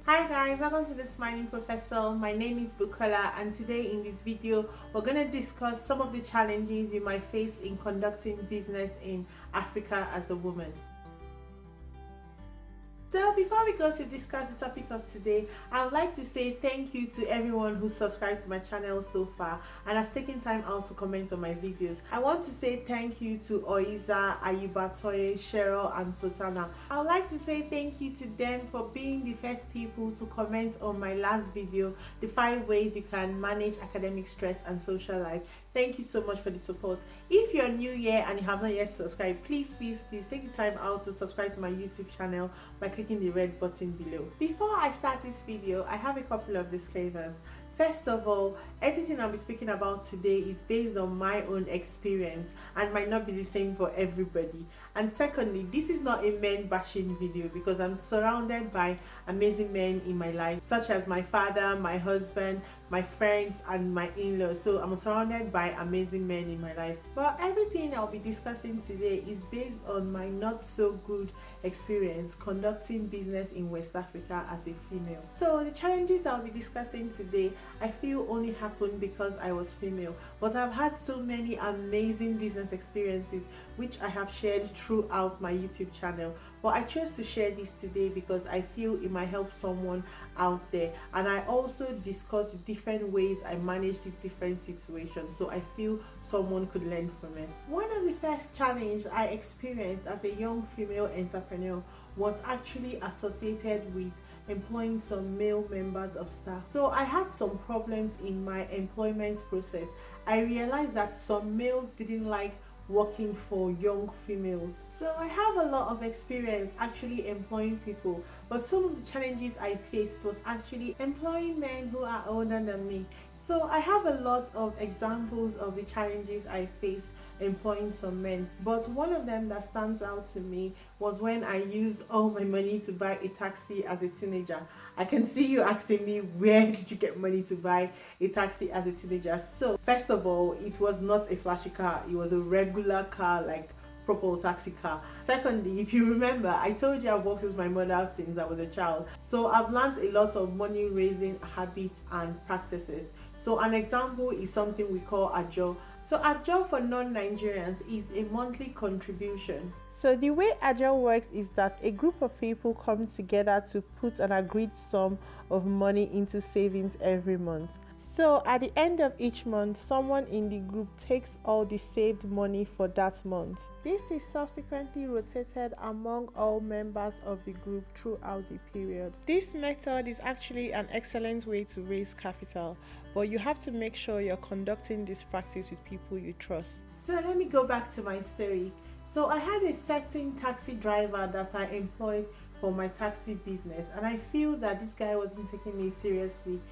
Hi guys, welcome to the Smiling Professor. My name is Bukola, and today in this video we're going to discuss some of the challenges you might face in conducting business in Africa as a woman. So before we go to discuss the topic of today, I would like to say thank you to everyone who subscribed to my channel so far and has taken time out to comment on my videos. I want to say thank you to Oiza, Ayubatoye, Cheryl and Sultana. I would like to say thank you to them for being the first people to comment on my last video, the 5 ways you can manage academic stress and social life. Thank you so much for the support. If you're new here and you have not yet subscribed, please take the time out to subscribe to my YouTube channel by clicking the red button below. Before I start this video, I have a couple of disclaimers. First of all, everything I'll be speaking about today is based on my own experience and might not be the same for everybody. And secondly, this is not a men bashing video because I'm surrounded by amazing men in my life, such as my father, my husband, my friends and my in-laws. So I'm surrounded by amazing men in my life. But everything I'll be discussing today is based on my not so good experience conducting business in West Africa as a female. So the challenges I'll be discussing today I feel only happened because I was female, but I've had so many amazing business experiences which I have shared throughout my YouTube channel. But I chose to share this today because I feel it might help someone out there, and I also discuss the different ways I manage these different situations, so I feel someone could learn from it. One of the first challenges I experienced as a young female entrepreneur was actually associated with employing some male members of staff. So I had some problems in my employment process. I realized that some males didn't like working for young females. So I have a lot of experience actually employing people, but some of the challenges I faced was actually employing men who are older than me. So I have a lot of examples of the challenges I faced employing some men, but one of them that stands out to me was when I used all my money to buy a taxi as a teenager. I can see you asking me, where did you get money to buy a taxi as a teenager? So first of all, it was not a flashy car, it was a regular car, like proper taxi car. Secondly, if you remember, I told you I've worked with my mother since I was a child, so I've learned a lot of money raising habits and practices. So an example is something we call ajo. So ajo for non-Nigerians is a monthly contribution. So the way ajo works is that a group of people come together to put an agreed sum of money into savings every month. So at the end of each month, someone in the group takes all the saved money for that month. This is subsequently rotated among all members of the group throughout the period. This method is actually an excellent way to raise capital, but you have to make sure you're conducting this practice with people you trust. So let me go back to my story. So I had a certain taxi driver that I employed for my taxi business, and I feel that this guy wasn't taking me seriously.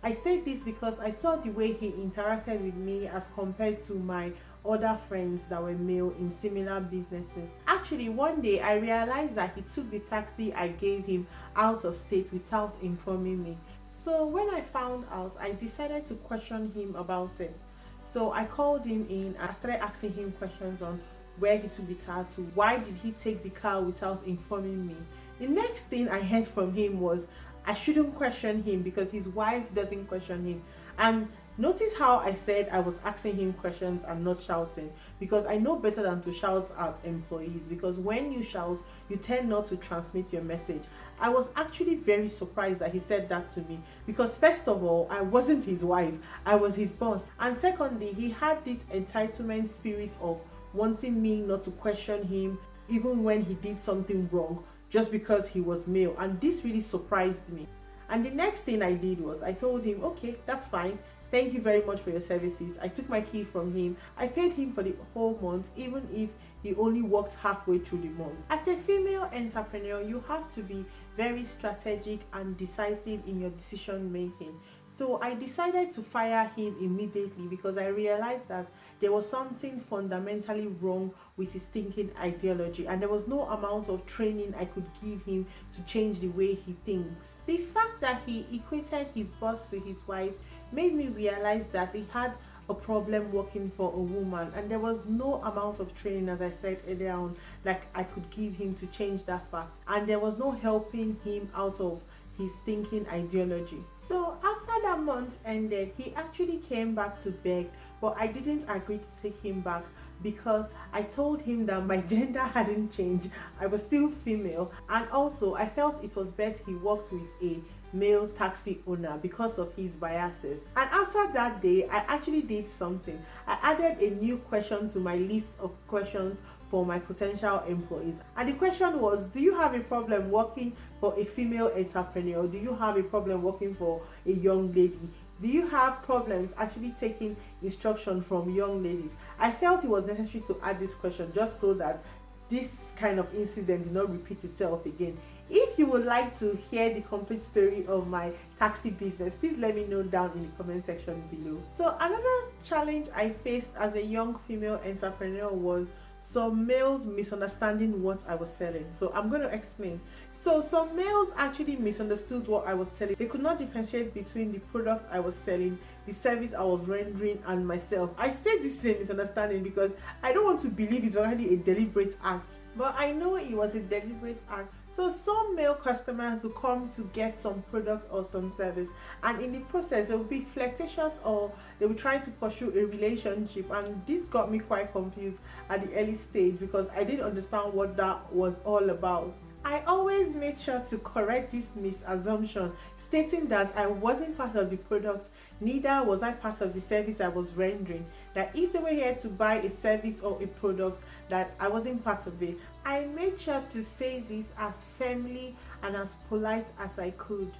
I said this because I saw the way he interacted with me as compared to my other friends that were male in similar businesses. Actually, one day I realized that he took the taxi I gave him out of state without informing me. So when I found out, I decided to question him about it. So I called him in and I started asking him questions on where he took the car to, why did he take the car without informing me. The next thing I heard from him was I shouldn't question him because his wife doesn't question him. And notice how I said I was asking him questions and not shouting, because I know better than to shout at employees, because when you shout, you tend not to transmit your message. I was actually very surprised that he said that to me, because first of all, I wasn't his wife, I was his boss. And secondly, he had this entitlement spirit of wanting me not to question him even when he did something wrong, just because he was male, and this really surprised me. And the next thing I did was I told him, okay, that's fine, thank you very much for your services. I took my key from him. I paid him for the whole month, even if he only worked halfway through the month. As a female entrepreneur, you have to be very strategic and decisive in your decision making. So I decided to fire him immediately because I realized that there was something fundamentally wrong with his thinking ideology, and there was no amount of training I could give him to change the way he thinks. The fact that he equated his boss to his wife made me realize that he had a problem working for a woman, and there was no amount of training, as I said earlier on, like I could give him to change that fact, and there was no helping him out of his thinking ideology. So after that month ended, he actually came back to beg, but I didn't agree to take him back because I told him that my gender hadn't changed. I was still female, and also I felt it was best he worked with a male taxi owner because of his biases. And after that day, I actually did something. I added a new question to my list of questions for my potential employees. And the question was, do you have a problem working for a female entrepreneur? Do you have a problem working for a young lady? Do you have problems actually taking instruction from young ladies? I felt it was necessary to add this question just so that this kind of incident did not repeat itself again. If you would like to hear the complete story of my taxi business, please let me know down in the comment section below. So another challenge I faced as a young female entrepreneur was some males misunderstanding what I was selling. So I'm going to explain. So some males actually misunderstood what I was selling. They could not differentiate between the products I was selling, the service I was rendering, and myself. I say this is a misunderstanding because I don't want to believe it's already a deliberate act, but I know it was a deliberate act. So some male customers will come to get some products or some service, and in the process they will be flirtatious or they will try to pursue a relationship, and this got me quite confused at the early stage because I didn't understand what that was all about. I always made sure to correct this misassumption, stating that I wasn't part of the product, neither was I part of the service I was rendering. That if they were here to buy a service or a product, that I wasn't part of it. I made sure to say this as firmly and as polite as I could.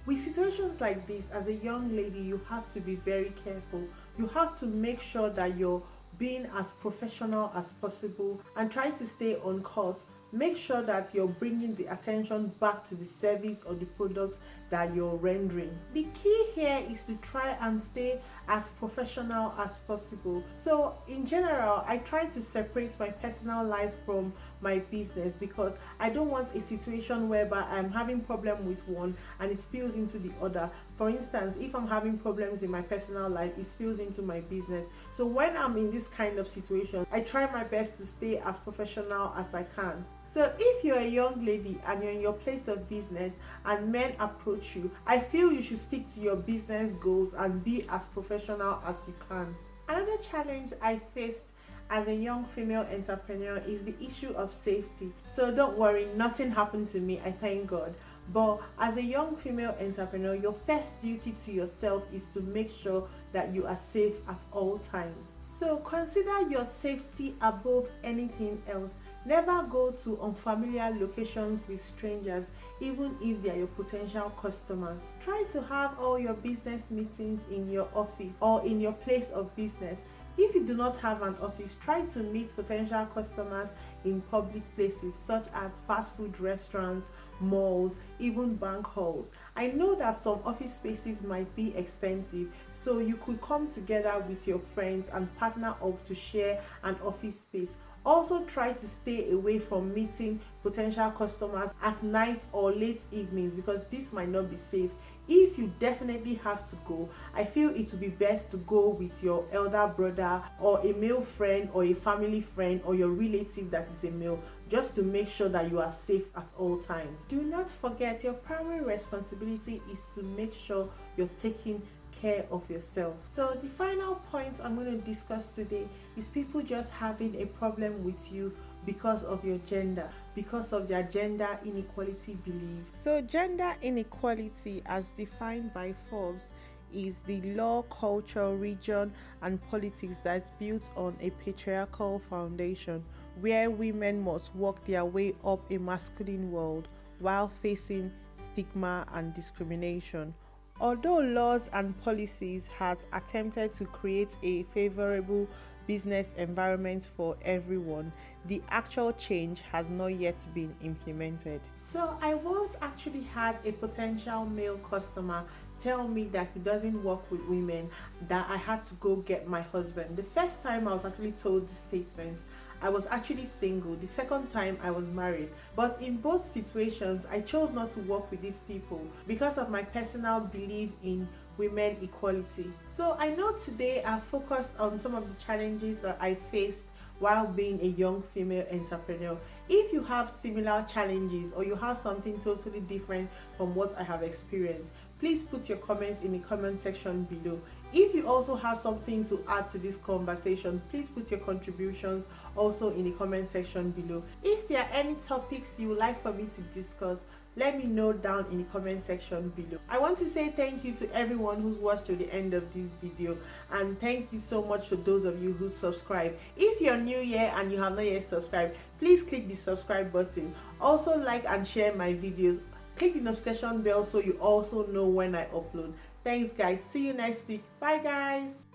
With situations like this, as a young lady, you have to be very careful. You have to make sure that you're being as professional as possible and try to stay on course. Make sure that you're bringing the attention back to the service or the product that you're rendering. The key here is to try and stay as professional as possible. So in general, I try to separate my personal life from my business because I don't want a situation whereby I'm having problem with one and it spills into the other. For instance, if I'm having problems in my personal life, it spills into my business. So when I'm in this kind of situation, I try my best to stay as professional as I can. So if you're a young lady and you're in your place of business and men approach you, I feel you should stick to your business goals and be as professional as you can. Another challenge I faced as a young female entrepreneur is the issue of safety. So don't worry, nothing happened to me, I thank God. But as a young female entrepreneur, your first duty to yourself is to make sure that you are safe at all times. So consider your safety above anything else. Never go to unfamiliar locations with strangers, even if they are your potential customers. Try to have all your business meetings in your office or in your place of business. If you do not have an office, try to meet potential customers in public places such as fast food restaurants, malls, even bank halls. I know that some office spaces might be expensive, so you could come together with your friends and partner up to share an office space. Also try to stay away from meeting potential customers at night or late evenings because this might not be safe. If you definitely have to go, I feel it would be best to go with your elder brother or a male friend or a family friend or your relative that is a male, just to make sure that you are safe at all times. Do not forget, your primary responsibility is to make sure you're taking care of yourself. So the final point I'm going to discuss today is people just having a problem with you because of your gender, because of their gender inequality beliefs. So gender inequality, as defined by Forbes, is the law, culture, religion, and politics that's built on a patriarchal foundation where women must work their way up a masculine world while facing stigma and discrimination. Although laws and policies has attempted to create a favorable business environment for everyone, the actual change has not yet been implemented. So I once actually had a potential male customer tell me that he doesn't work with women, that I had to go get my husband. The first time I was actually told this statement, I was actually single. The second time I was married. But in both situations, I chose not to work with these people because of my personal belief in women equality. So I know today I've focused on some of the challenges that I faced while being a young female entrepreneur. If you have similar challenges or you have something totally different from what I have experienced, please put your comments in the comment section below. If you also have something to add to this conversation, please put your contributions also in the comment section below. If there are any topics you would like for me to discuss, let me know down in the comment section below. I want to say thank you to everyone who's watched to the end of this video, and thank you so much to those of you who subscribe. If you're new here and you have not yet subscribed, please click the subscribe button. Also like and share my videos. Click the notification bell so you also know when I upload. Thanks guys. See you next week. Bye guys.